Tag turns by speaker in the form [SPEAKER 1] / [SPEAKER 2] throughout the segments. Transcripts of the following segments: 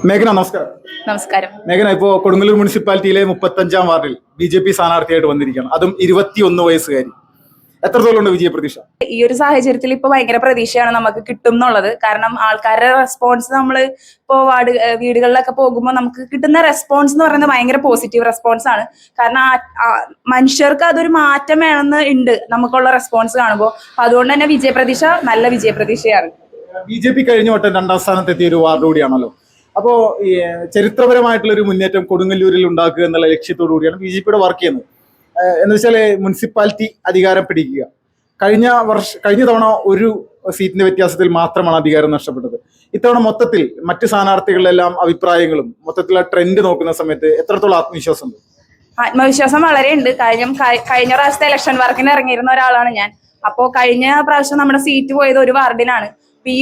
[SPEAKER 1] മേഘന നമസ്കാരം.
[SPEAKER 2] നമസ്കാരം.
[SPEAKER 1] മേഘന, ഇപ്പോ കൊടുങ്ങല്ലൂർ മുനിസിപ്പാലിറ്റിയിലെ 35-ാം വാർഡിൽ BJP സ്ഥാനാർത്ഥിയായിട്ട് വന്നിരിക്കുകയാണ്. അതും 21 വയസ്സുകാരി. എത്രത്തോളം ഉണ്ട് വിജയ പ്രതീക്ഷ?
[SPEAKER 2] ഈ ഒരു സാഹചര്യത്തിൽ ഇപ്പൊ ഭയങ്കര പ്രതീക്ഷയാണ് നമുക്ക് കിട്ടും എന്നുള്ളത്. കാരണം ആൾക്കാരുടെ റെസ്പോൺസ് നമ്മൾ ഇപ്പോ വീടുകളിലൊക്കെ പോകുമ്പോൾ നമുക്ക് കിട്ടുന്ന റെസ്പോൺസ് എന്ന് പറയുന്നത് ഭയങ്കര പോസിറ്റീവ് റെസ്പോൺസ് ആണ്. കാരണം മനുഷ്യർക്ക് അതൊരു മാറ്റം വേണമെന്ന് ഉണ്ട് നമുക്കുള്ള റെസ്പോൺസ് കാണുമ്പോൾ. അതുകൊണ്ട് തന്നെ വിജയപ്രതീക്ഷ നല്ല വിജയപ്രതീക്ഷയാണ്.
[SPEAKER 1] BJP കഴിഞ്ഞ വട്ടം 2ാം സ്ഥാനത്തെത്തിയ ഒരു വാർഡ് കൂടിയാണല്ലോ. അപ്പോ ഈ ചരിത്രപരമായിട്ടുള്ള ഒരു മുന്നേറ്റം കൊടുങ്ങല്ലൂരിൽ ഉണ്ടാക്കുക എന്നുള്ള ലക്ഷ്യത്തോടു കൂടിയാണ് BJPയുടെ വർക്ക് ചെയ്യുന്നത്. എന്ന് വെച്ചാൽ മുനിസിപ്പാലിറ്റി അധികാരം പിടിക്കുക. കഴിഞ്ഞ തവണ ഒരു സീറ്റിന്റെ വ്യത്യാസത്തിൽ മാത്രമാണ് അധികാരം നഷ്ടപ്പെട്ടത്. ഇത്തവണ മൊത്തത്തിൽ മറ്റ് സ്ഥാനാർത്ഥികളിലെല്ലാം അഭിപ്രായങ്ങളും മൊത്തത്തിലുള്ള ട്രെൻഡ് നോക്കുന്ന സമയത്ത് എത്രത്തോളം ആത്മവിശ്വാസം ഉണ്ട്?
[SPEAKER 2] ആത്മവിശ്വാസം വളരെ ഉണ്ട്. കഴിഞ്ഞ പ്രാവശ്യത്തെ ഇലക്ഷൻ വർക്കിന് ഇറങ്ങിയിരുന്ന ഒരാളാണ് ഞാൻ. അപ്പോ കഴിഞ്ഞ പ്രാവശ്യം നമ്മുടെ സീറ്റ് പോയത് ഒരു വാർഡിനാണ്. ഈ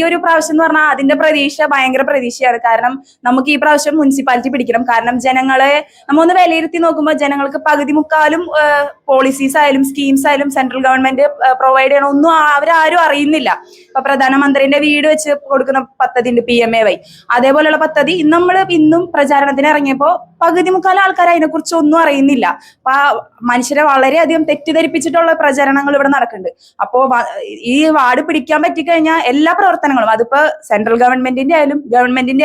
[SPEAKER 2] ഒരു പ്രാവശ്യം എന്ന് പറഞ്ഞാൽ അതിന്റെ പ്രതീക്ഷ ഭയങ്കര പ്രതീക്ഷയാണ്. കാരണം നമുക്ക് ഈ പ്രാവശ്യം മുനിസിപ്പാലിറ്റി പിടിക്കണം. കാരണം ജനങ്ങളെ നമ്മൊന്ന് വിലയിരുത്തി നോക്കുമ്പോൾ ജനങ്ങൾക്ക് പകുതി മുക്കാലും പോളിസീസ് ആയാലും സ്കീംസ് ആയാലും സെൻട്രൽ ഗവൺമെന്റ് പ്രൊവൈഡ് ചെയ്യണം ഒന്നും അവരാരും അറിയുന്നില്ല. ഇപ്പൊ പ്രധാനമന്ത്രിന്റെ വീട് വെച്ച് കൊടുക്കുന്ന പദ്ധതി ഉണ്ട്, PMAY. അതേപോലെയുള്ള പദ്ധതി നമ്മൾ ഇന്നും പ്രചാരണത്തിന് ഇറങ്ങിയപ്പോ പകുതി മുക്കാലും ആൾക്കാർ അതിനെക്കുറിച്ച് ഒന്നും അറിയുന്നില്ല. അപ്പൊ മനുഷ്യരെ വളരെയധികം തെറ്റിദ്ധരിപ്പിച്ചിട്ടുള്ള പ്രചരണങ്ങൾ ഇവിടെ നടക്കുന്നുണ്ട്. അപ്പോ ഈ വാർഡ് പിടിക്കാൻ പറ്റിക്കഴിഞ്ഞാൽ എല്ലാ പ്രവർത്തനങ്ങളും അതിപ്പോ സെൻട്രൽ ഗവൺമെന്റിന്റെ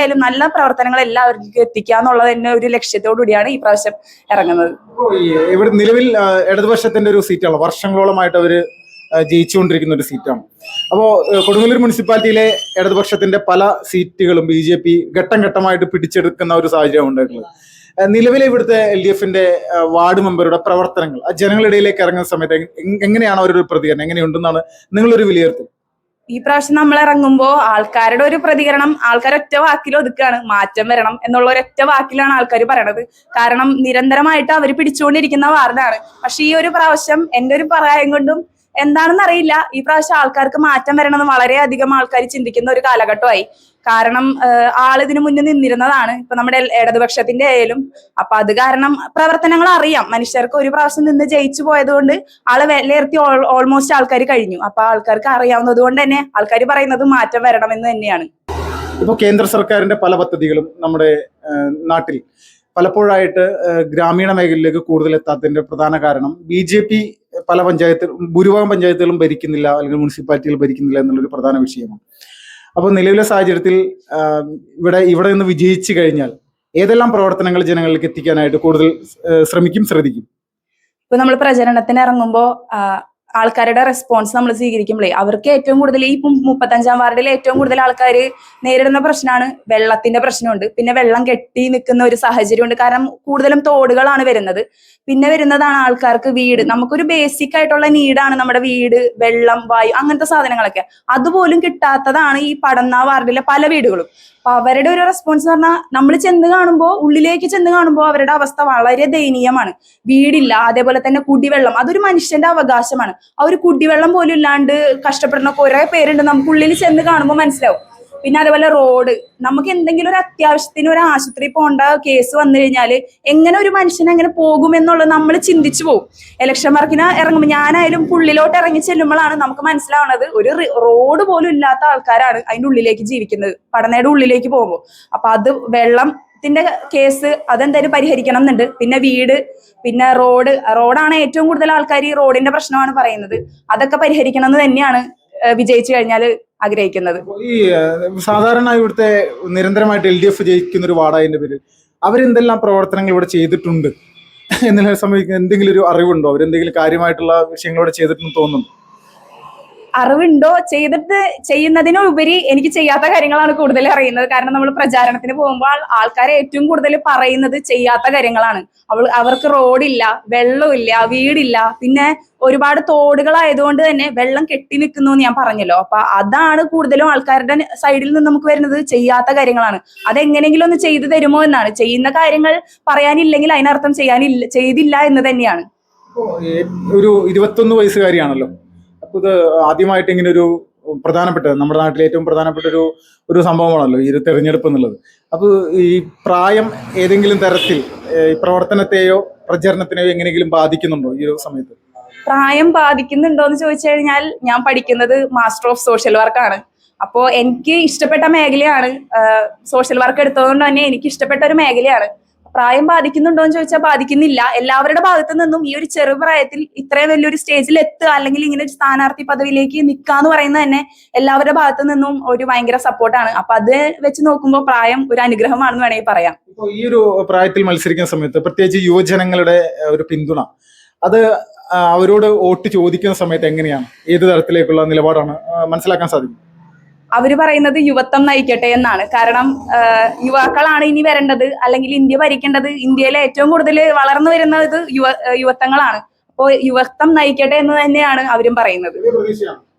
[SPEAKER 2] ആയാലും നല്ല പ്രവർത്തനങ്ങൾ എല്ലാവർക്കും എത്തിക്കുക എന്നുള്ളത് തന്നെ ഒരു ലക്ഷ്യത്തോടു കൂടിയാണ് ഈ പ്രാവശ്യം ഇറങ്ങുന്നത്.
[SPEAKER 1] ഇവിടെ നിലവിൽ ഇടതുപക്ഷത്തിന്റെ ഒരു സീറ്റാണ്, വർഷങ്ങളോളമായിട്ട് അവര് ജയിച്ചുകൊണ്ടിരിക്കുന്ന ഒരു സീറ്റാണ്. അപ്പോൾ കൊടുങ്ങല്ലൂർ മുനിസിപ്പാലിറ്റിയിലെ ഇടതുപക്ഷത്തിന്റെ പല സീറ്റുകളും BJP ഘട്ടം ഘട്ടമായിട്ട് പിടിച്ചെടുക്കുന്ന ഒരു സാഹചര്യം ഉണ്ടായിട്ടുള്ളത്. നിലവിലെ ഇവിടുത്തെ LDFന്റെ വാർഡ് മെമ്പറുടെ പ്രവർത്തനങ്ങൾ ജനങ്ങളിടയിലേക്ക് ഇറങ്ങുന്ന സമയത്ത് എങ്ങനെയാണ് അവരുടെ പ്രതികരണം, എങ്ങനെയുണ്ടെന്നാണ് നിങ്ങളൊരു വിലയിരുത്തൽ?
[SPEAKER 2] ഈ പ്രാവശ്യം നമ്മൾ ഇറങ്ങുമ്പോൾ ആൾക്കാരുടെ ഒരു പ്രതികരണം ആൾക്കാർ ഒറ്റ വാക്കിൽ ഒതുക്കാണ്, മാറ്റം വരണം എന്നുള്ള ഒരൊറ്റ വാക്കിലാണ് ആൾക്കാർ പറയണത്. കാരണം നിരന്തരമായിട്ട് അവർ പിടിച്ചുകൊണ്ടിരിക്കുന്ന വാർഡാണ്. പക്ഷെ ഈ ഒരു പ്രാവശ്യം എൻ്റെ ഒരു പറയാൻ കൊണ്ടും എന്താണെന്ന് അറിയില്ല, ഈ പ്രാവശ്യം ആൾക്കാർക്ക് മാറ്റം വരണമെന്ന് വളരെയധികം ആൾക്കാർ ചിന്തിക്കുന്ന ഒരു കാലഘട്ടമായി. കാരണം ആളിതിനു മുന്നിൽ നിന്നിരുന്നതാണ്, ഇപ്പൊ നമ്മുടെ ഇടതുപക്ഷത്തിന്റെ ആയാലും. അപ്പൊ അത് കാരണം പ്രവർത്തനങ്ങൾ അറിയാം മനുഷ്യർക്ക്. ഒരു പ്രാവശ്യം നിന്ന് ജയിച്ചു പോയത് കൊണ്ട് ആളെ വിലയിരുത്തി ഓൾമോസ്റ്റ് ആൾക്കാർ കഴിഞ്ഞു. അപ്പൊ ആൾക്കാർക്ക് അറിയാവുന്നത് കൊണ്ട് തന്നെ ആൾക്കാർ പറയുന്നത് മാറ്റം വരണമെന്ന് തന്നെയാണ്.
[SPEAKER 1] ഇപ്പൊ കേന്ദ്ര സർക്കാരിന്റെ പല പദ്ധതികളും നമ്മുടെ നാട്ടിൽ പലപ്പോഴായിട്ട് ഗ്രാമീണ മേഖലയിലേക്ക് കൂടുതൽ എത്താത്തതിന്റെ പ്രധാന കാരണം BJP പല ഭൂരിഭാഗം പഞ്ചായത്തുകളും ഭരിക്കുന്നില്ല, അല്ലെങ്കിൽ മുനിസിപ്പാലിറ്റികൾ ഭരിക്കുന്നില്ല എന്നുള്ളൊരു പ്രധാന വിഷയമാണ്. അപ്പോൾ നിലവിലെ സാഹചര്യത്തിൽ ഇവിടെ നിന്ന് വിജയിച്ചു കഴിഞ്ഞാൽ ഏതെല്ലാം പ്രവർത്തനങ്ങൾ ജനങ്ങളിലേക്ക് എത്തിക്കാനായിട്ട് കൂടുതൽ ശ്രദ്ധിക്കും?
[SPEAKER 2] ഇപ്പൊ നമ്മൾ പ്രചരണത്തിന് ഇറങ്ങുമ്പോൾ ആൾക്കാരുടെ റെസ്പോൺസ് നമ്മൾ സ്വീകരിക്കുമ്പോഴേ അവർക്ക് ഏറ്റവും കൂടുതൽ ഈ 35-ാം വാർഡിൽ ഏറ്റവും കൂടുതൽ ആൾക്കാർ നേരിടുന്ന പ്രശ്നമാണ് വെള്ളത്തിന്റെ പ്രശ്നമുണ്ട്. പിന്നെ വെള്ളം കെട്ടി നിൽക്കുന്ന ഒരു സാഹചര്യമുണ്ട്. കാരണം കൂടുതലും തോടുകളാണ് വരുന്നത്. പിന്നെ വരുന്നതാണ് ആൾക്കാർക്ക് വീട്. നമുക്കൊരു ബേസിക് ആയിട്ടുള്ള നീഡാണ് നമ്മുടെ വീട്, വെള്ളം, വായു, അങ്ങനത്തെ സാധനങ്ങളൊക്കെ. അതുപോലും കിട്ടാത്തതാണ് ഈ പടന്ന വാർഡിലെ പല വീടുകളും. അപ്പൊ അവരുടെ ഒരു റെസ്പോൺസ് എന്ന് പറഞ്ഞാൽ നമ്മൾ ഉള്ളിലേക്ക് ചെന്ന് കാണുമ്പോൾ അവരുടെ അവസ്ഥ വളരെ ദയനീയമാണ്. വീടില്ല, അതേപോലെ തന്നെ കുടിവെള്ളം, അതൊരു മനുഷ്യന്റെ അവകാശമാണ്. ആ ഒരു കുടിവെള്ളം പോലും ഇല്ലാണ്ട് കഷ്ടപ്പെടുന്ന കുറെ പേരുണ്ട്, നമുക്ക് ഉള്ളിൽ ചെന്ന് കാണുമ്പോൾ മനസ്സിലാവും. പിന്നെ അതേപോലെ റോഡ്, നമുക്ക് എന്തെങ്കിലും ഒരു അത്യാവശ്യത്തിന് ഒരു ആശുപത്രി പോകേണ്ട കേസ് വന്നു കഴിഞ്ഞാൽ എങ്ങനെ ഒരു മനുഷ്യൻ എങ്ങനെ പോകുമെന്നുള്ളത് നമ്മൾ ചിന്തിച്ചു പോകും. ഇലക്ഷൻ വർക്കിന് ഇറങ്ങുമ്പോൾ ഞാനായാലും ഉള്ളിലോട്ട് ഇറങ്ങി ചെല്ലുമ്പോഴാണ് നമുക്ക് മനസ്സിലാവുന്നത് ഒരു റോഡ് പോലും ഇല്ലാത്ത ആൾക്കാരാണ് അതിൻ്റെ ഉള്ളിലേക്ക് ജീവിക്കുന്നത്, പടനയുടെ ഉള്ളിലേക്ക് പോകുമ്പോൾ. അപ്പൊ അത് വെള്ളത്തിന്റെ കേസ് അതെന്തായാലും പരിഹരിക്കണം എന്നുണ്ട്. പിന്നെ വീട്, പിന്നെ റോഡാണ് ഏറ്റവും കൂടുതൽ ആൾക്കാർ ഈ റോഡിന്റെ പ്രശ്നമാണ് പറയുന്നത്. അതൊക്കെ പരിഹരിക്കണം എന്ന് തന്നെയാണ് വിജയിച്ചു കഴിഞ്ഞാൽ ആഗ്രഹിക്കുന്നത്.
[SPEAKER 1] ഈ സാധാരണ ഇവിടുത്തെ നിരന്തരമായിട്ട് LDF ജയിക്കുന്ന ഒരു വാർഡായതിന്റെ പേര് അവരെന്തെല്ലാം പ്രവർത്തനങ്ങൾ ഇവിടെ ചെയ്തിട്ടുണ്ട് എന്നുള്ള സമയത്ത് എന്തെങ്കിലും ഒരു അറിവുണ്ടോ? അവരെന്തെങ്കിലും കാര്യമായിട്ടുള്ള വിഷയങ്ങൾ ഇവിടെ ചെയ്തിട്ടുണ്ടെന്ന് തോന്നുന്നു?
[SPEAKER 2] അറിവുണ്ടോ? ചെയ്യുന്നതിനുപരി എനിക്ക് ചെയ്യാത്ത കാര്യങ്ങളാണ് കൂടുതൽ അറിയുന്നത്. കാരണം നമ്മൾ പ്രചാരണത്തിന് പോകുമ്പോൾ ആൾക്കാരെ ഏറ്റവും കൂടുതൽ പറയുന്നത് ചെയ്യാത്ത കാര്യങ്ങളാണ്. അവർക്ക് റോഡില്ല, വെള്ളമില്ല, വീടില്ല, പിന്നെ ഒരുപാട് തോടുകളായതുകൊണ്ട് തന്നെ വെള്ളം കെട്ടി നിൽക്കുന്നു എന്ന് ഞാൻ പറഞ്ഞല്ലോ. അപ്പൊ അതാണ് കൂടുതലും ആൾക്കാരുടെ സൈഡിൽ നിന്ന് നമുക്ക് വരുന്നത്, ചെയ്യാത്ത കാര്യങ്ങളാണ്. അതെങ്ങനെയെങ്കിലും ഒന്ന് ചെയ്തു തരുമോ എന്നാണ്. ചെയ്യുന്ന കാര്യങ്ങൾ പറയാനില്ലെങ്കിൽ അതിനർത്ഥം ചെയ്തില്ല എന്ന് തന്നെയാണ്.
[SPEAKER 1] ഒരു 21 വയസ്സുകാരിയാണല്ലോ. അപ്പൊ ഇത് ആദ്യമായിട്ട് ഇങ്ങനെ ഒരു പ്രധാനപ്പെട്ട, നമ്മുടെ നാട്ടിലെ ഏറ്റവും പ്രധാനപ്പെട്ട ഒരു സംഭവമാണല്ലോ ഈ ഒരു തെരഞ്ഞെടുപ്പ് എന്നുള്ളത്. അപ്പൊ ഈ പ്രായം ഏതെങ്കിലും തരത്തിൽ പ്രവർത്തനത്തെയോ പ്രചരണത്തിനെയോ എങ്ങനെയെങ്കിലും ബാധിക്കുന്നുണ്ടോ ഈ ഒരു സമയത്ത്?
[SPEAKER 2] പ്രായം ബാധിക്കുന്നുണ്ടോ എന്ന് ചോദിച്ചു കഴിഞ്ഞാൽ ഞാൻ പഠിക്കുന്നത് മാസ്റ്റർ ഓഫ് സോഷ്യൽ വർക്കാണ്. അപ്പോൾ എനിക്ക് ഇഷ്ടപ്പെട്ട മേഖലയാണ്. സോഷ്യൽ വർക്ക് എടുത്തതുകൊണ്ട് തന്നെ എനിക്ക് ഇഷ്ടപ്പെട്ട ഒരു മേഖലയാണ്. പ്രായം ബാധിക്കുന്നുണ്ടോ എന്ന് ചോദിച്ചാൽ ബാധിക്കുന്നില്ല. എല്ലാവരുടെ ഭാഗത്തു നിന്നും ഈ ഒരു ചെറുപ്രായത്തിൽ ഇത്രയും വലിയൊരു സ്റ്റേജിൽ എത്തുക, അല്ലെങ്കിൽ ഇങ്ങനെ ഒരു സ്ഥാനാർത്ഥി പദവിയിലേക്ക് നിൽക്കുക എന്ന് പറയുന്നത് തന്നെ എല്ലാവരുടെ ഭാഗത്തു നിന്നും ഒരു ഭയങ്കര സപ്പോർട്ടാണ്. അപ്പൊ അത് വെച്ച് നോക്കുമ്പോൾ പ്രായം ഒരു അനുഗ്രഹമാണെന്ന് വേണമെങ്കിൽ പറയാം.
[SPEAKER 1] ഇപ്പോൾ ഈ ഒരു പ്രായത്തിൽ മത്സരിക്കുന്ന സമയത്ത് പ്രത്യേകിച്ച് യുവജനങ്ങളുടെ ഒരു പിന്തുണ, അത് അവരോട് വോട്ട് ചോദിക്കുന്ന സമയത്ത് എങ്ങനെയാണ്, ഏത് തരത്തിലേക്കുള്ള നിലപാടാണ് മനസ്സിലാക്കാൻ സാധിക്കും?
[SPEAKER 2] അവര് പറയുന്നത് യുവത്വം നയിക്കട്ടെ എന്നാണ്. കാരണം യുവാക്കളാണ് ഇനി വരേണ്ടത്, അല്ലെങ്കിൽ ഇന്ത്യ ഭരിക്കേണ്ടത്. ഇന്ത്യയിലെ ഏറ്റവും കൂടുതൽ വളർന്നു വരുന്നത് യുവത്വങ്ങളാണ്. അപ്പോൾ യുവത്വം നയിക്കട്ടെ എന്ന് തന്നെയാണ് അവരും പറയുന്നത്.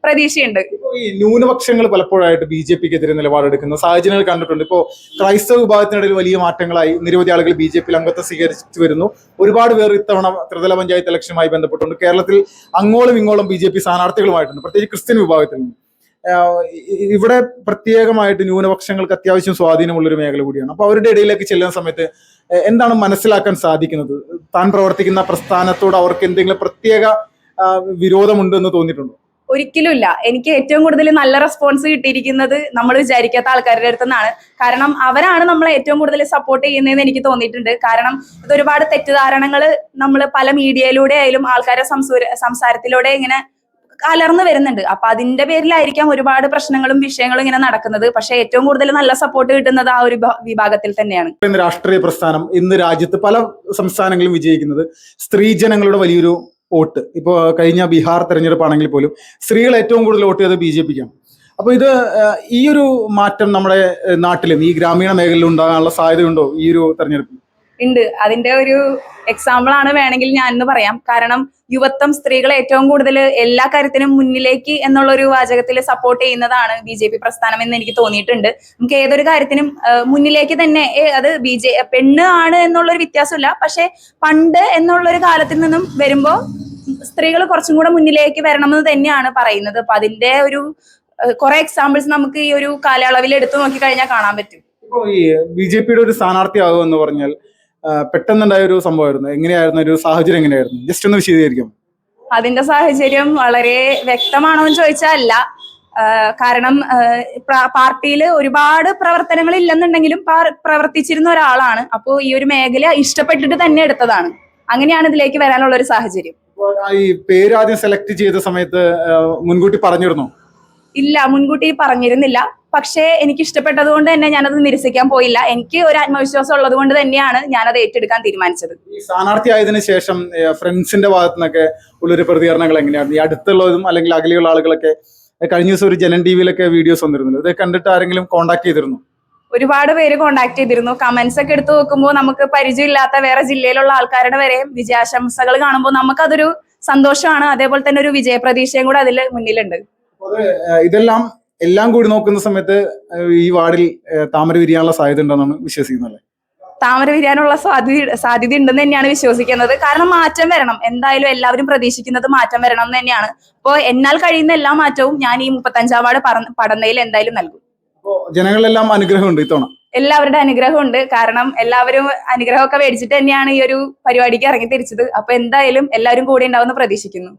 [SPEAKER 2] പ്രതീക്ഷയുണ്ട്.
[SPEAKER 1] ഈ ന്യൂനപക്ഷങ്ങൾ പലപ്പോഴായിട്ട് BJPക്ക് എതിരെ നിലപാടെടുക്കുന്ന സാഹചര്യങ്ങൾ കണ്ടിട്ടുണ്ട്. ഇപ്പോൾ ക്രൈസ്തവ വിഭാഗത്തിനിടയിൽ വലിയ മാറ്റങ്ങളായി നിരവധി ആളുകൾ BJPയിൽ അംഗത്വം സ്വീകരിച്ചു വരുന്നു. ഒരുപാട് പേർ ഇത്തവണ ത്രിതല പഞ്ചായത്ത് ഇലക്ഷനുമായി ബന്ധപ്പെട്ടുണ്ട് കേരളത്തിൽ അങ്ങോളം ഇങ്ങോളം BJP സ്ഥാനാർത്ഥികളുമായിട്ടുണ്ട്, പ്രത്യേകിച്ച് ക്രിസ്ത്യൻ വിഭാഗത്തിൽ നിന്ന്. ഇവിടെ പ്രത്യേകമായിട്ട് ന്യൂനപക്ഷങ്ങൾക്ക് അത്യാവശ്യം സ്വാധീനമുള്ളൊരു മേഖല കൂടിയാണ്. അപ്പൊ അവരുടെ ഇടയിലേക്ക് ചെല്ലുന്ന സമയത്ത് എന്താണ് മനസ്സിലാക്കാൻ സാധിക്കുന്നത്? താൻ പ്രവർത്തിക്കുന്ന പ്രസ്ഥാനത്തോട് അവർക്ക് എന്തെങ്കിലും പ്രത്യേക വിരോധമുണ്ട് എന്ന് തോന്നിയിട്ടുണ്ടോ?
[SPEAKER 2] ഒരിക്കലും ഇല്ല. എനിക്ക് ഏറ്റവും കൂടുതൽ നല്ല റെസ്പോൺസ് കിട്ടിയിരിക്കുന്നത് നമ്മൾ വിചാരിക്കാത്ത ആൾക്കാരുടെ അടുത്ത് നിന്നാണ്. കാരണം അവരാണ് നമ്മളെ ഏറ്റവും കൂടുതൽ സപ്പോർട്ട് ചെയ്യുന്നതെന്ന് എനിക്ക് തോന്നിയിട്ടുണ്ട്. കാരണം ഇത് ഒരുപാട് തെറ്റിദ്ധാരണകൾ നമ്മൾ പല മീഡിയയിലൂടെ ആയാലും ആൾക്കാരുടെ സംസാരത്തിലൂടെ ഇങ്ങനെ കലർന്നു വരുന്നുണ്ട്. അപ്പൊ അതിന്റെ പേരിലായിരിക്കാം ഒരുപാട് പ്രശ്നങ്ങളും വിഷയങ്ങളും ഇങ്ങനെ നടക്കുന്നത്. പക്ഷെ ഏറ്റവും കൂടുതൽ നല്ല സപ്പോർട്ട് കിട്ടുന്നത് ആ ഒരു വിഭാഗത്തിൽ തന്നെയാണ്.
[SPEAKER 1] രാഷ്ട്രീയ പ്രസ്ഥാനം ഇന്ന് രാജ്യത്ത് പല സംസ്ഥാനങ്ങളിലും വിജയിക്കുന്നത് സ്ത്രീജനങ്ങളുടെ വലിയൊരു വോട്ട്. ഇപ്പോൾ കഴിഞ്ഞ ബീഹാർ തെരഞ്ഞെടുപ്പാണെങ്കിൽ പോലും സ്ത്രീകൾ ഏറ്റവും കൂടുതൽ വോട്ട് ചെയ്തത് BJPക്കാണ്. അപ്പൊ ഇത് ഈ ഒരു മാറ്റം നമ്മുടെ നാട്ടിലും ഈ ഗ്രാമീണ മേഖലയിൽ ഉണ്ടാകാനുള്ള സാധ്യതയുണ്ടോ ഈ ഒരു തെരഞ്ഞെടുപ്പിൽ?
[SPEAKER 2] ഉണ്ട്. അതിന്റെ ഒരു എക്സാമ്പിൾ ആണ് വേണമെങ്കിൽ ഞാൻ എന്ന് പറയാം. കാരണം യുവത്വം സ്ത്രീകളെ ഏറ്റവും കൂടുതൽ എല്ലാ കാര്യത്തിനും മുന്നിലേക്ക് എന്നുള്ള ഒരു വാചകത്തിൽ സപ്പോർട്ട് ചെയ്യുന്നതാണ് BJP പ്രസ്ഥാനം എന്ന് എനിക്ക് തോന്നിയിട്ടുണ്ട്. നമുക്ക് ഏതൊരു കാര്യത്തിനും മുന്നിലേക്ക് തന്നെ, അത് പെണ്ണ് ആണ് എന്നുള്ളൊരു വ്യത്യാസമില്ല. പക്ഷെ പണ്ട് എന്നുള്ളൊരു കാലത്തിൽ നിന്നും വരുമ്പോൾ സ്ത്രീകൾ കുറച്ചും കൂടെ മുന്നിലേക്ക് വരണമെന്ന് തന്നെയാണ് പറയുന്നത്. അപ്പൊ അതിന്റെ ഒരു കുറെ എക്സാമ്പിൾസ് നമുക്ക് ഈ ഒരു കാലയളവിൽ എടുത്തു നോക്കി കഴിഞ്ഞാൽ കാണാൻ പറ്റും.
[SPEAKER 1] ഇപ്പോൾ ഈ BJPയുടെ ഒരു സ്ഥാനാർത്ഥിയാകും എന്ന് പറഞ്ഞാൽ പെട്ടെന്നുണ്ടായ ഒരു സംഭവമായിരുന്നു. എങ്ങനെയായിരുന്നു ഒരു സാഹചര്യം, എങ്ങനെയായിരുന്നു? ജസ്റ്റ് ഒന്ന് വിശദീകരിക്കും.
[SPEAKER 2] അതിന്റെ സാഹചര്യം വളരെ വ്യക്തമാണോ എന്ന് ചോദിച്ചാൽ അല്ല. കാരണം പാർട്ടിയിൽ ഒരുപാട് പ്രവർത്തനങ്ങൾ ഇല്ലെന്നുണ്ടെങ്കിലും പ്രവർത്തിച്ചിരുന്ന ഒരാളാണ്. അപ്പോൾ ഈ ഒരു മേഖല ഇഷ്ടപ്പെട്ടിട്ട് തന്നെ എടുത്തതാണ്. അങ്ങനെയാണ് ഇതിലേക്ക് വരാനുള്ള ഒരു സാഹചര്യം.
[SPEAKER 1] ഈ പേര് ആദ്യം സെലക്ട് ചെയ്ത സമയത്ത് മുൻകൂട്ടി പറഞ്ഞിരുന്നോ?
[SPEAKER 2] ഇല്ല, മുൻകൂട്ടി പറഞ്ഞിരുന്നില്ല. പക്ഷേ എനിക്ക് ഇഷ്ടപ്പെട്ടത് കൊണ്ട് തന്നെ ഞാനത് നിരസിക്കാൻ പോയില്ല. എനിക്ക് ഒരു ആത്മവിശ്വാസം ഉള്ളത് കൊണ്ട് തന്നെയാണ് ഞാനത് ഏറ്റെടുക്കാൻ തീരുമാനിച്ചത്.
[SPEAKER 1] ഈ സ്ഥാനാർത്ഥി ആയതിനു ശേഷം ഫ്രണ്ട്സിന്റെ ഭാഗത്തു നിന്നൊക്കെ ഉള്ളൊരു പ്രതികരണങ്ങൾ എങ്ങനെയായിരുന്നു? ഈ അടുത്തുള്ളതും അല്ലെങ്കിൽ അകലെയുള്ള ആളുകളൊക്കെ കഴിഞ്ഞ ദിവസം ഒരു ജനൻ TVയിലൊക്കെ വീഡിയോസ് വന്നിരുന്നല്ലോ, ഇത് കണ്ടിട്ട് ആരെങ്കിലും കോൺടാക്ട് ചെയ്തിരുന്നു?
[SPEAKER 2] ഒരുപാട് പേര് കോൺടാക്ട് ചെയ്തിരുന്നു. കമന്റ്സ് ഒക്കെ എടുത്തു നോക്കുമ്പോൾ നമുക്ക് പരിചയമില്ലാത്ത വേറെ ജില്ലയിലുള്ള ആൾക്കാരുടെ വരെയും വിജയാശംസകൾ കാണുമ്പോൾ നമുക്കതൊരു സന്തോഷമാണ്. അതേപോലെ തന്നെ ഒരു വിജയപ്രതീക്ഷയും കൂടെ അതിൽ മുന്നിലുണ്ട്.
[SPEAKER 1] ഇതെല്ലാം കൂടി നോക്കുന്ന സമയത്ത് ഈ വാർഡിൽ താമര വിരിയാനുള്ള സാധ്യത ഉണ്ടെന്നാണ് വിശ്വസിക്കുന്നത്.
[SPEAKER 2] താമര വിരിയാനുള്ള സാധ്യത ഉണ്ടെന്ന് തന്നെയാണ് വിശ്വസിക്കുന്നത്. കാരണം മാറ്റം വരണം. എന്തായാലും എല്ലാവരും പ്രതീക്ഷിക്കുന്നത് മാറ്റം വരണം എന്ന് തന്നെയാണ്. അപ്പോൾ എന്നാൽ കഴിയുന്ന എല്ലാ മാറ്റവും ഞാൻ ഈ 35-ാം വാർഡ് പടന്നയിൽ എന്തായാലും നൽകും.
[SPEAKER 1] ജനങ്ങളെല്ലാം അനുഗ്രഹമുണ്ട് ഇത്തവണ?
[SPEAKER 2] എല്ലാവരുടെ അനുഗ്രഹമുണ്ട്. കാരണം എല്ലാവരും അനുഗ്രഹമൊക്കെ മേടിച്ചിട്ട് തന്നെയാണ് ഈ ഒരു പരിപാടിക്ക് ഇറങ്ങി തിരിച്ചത്. അപ്പൊ എന്തായാലും എല്ലാവരും കൂടെ ഉണ്ടാവുമെന്ന് പ്രതീക്ഷിക്കുന്നു.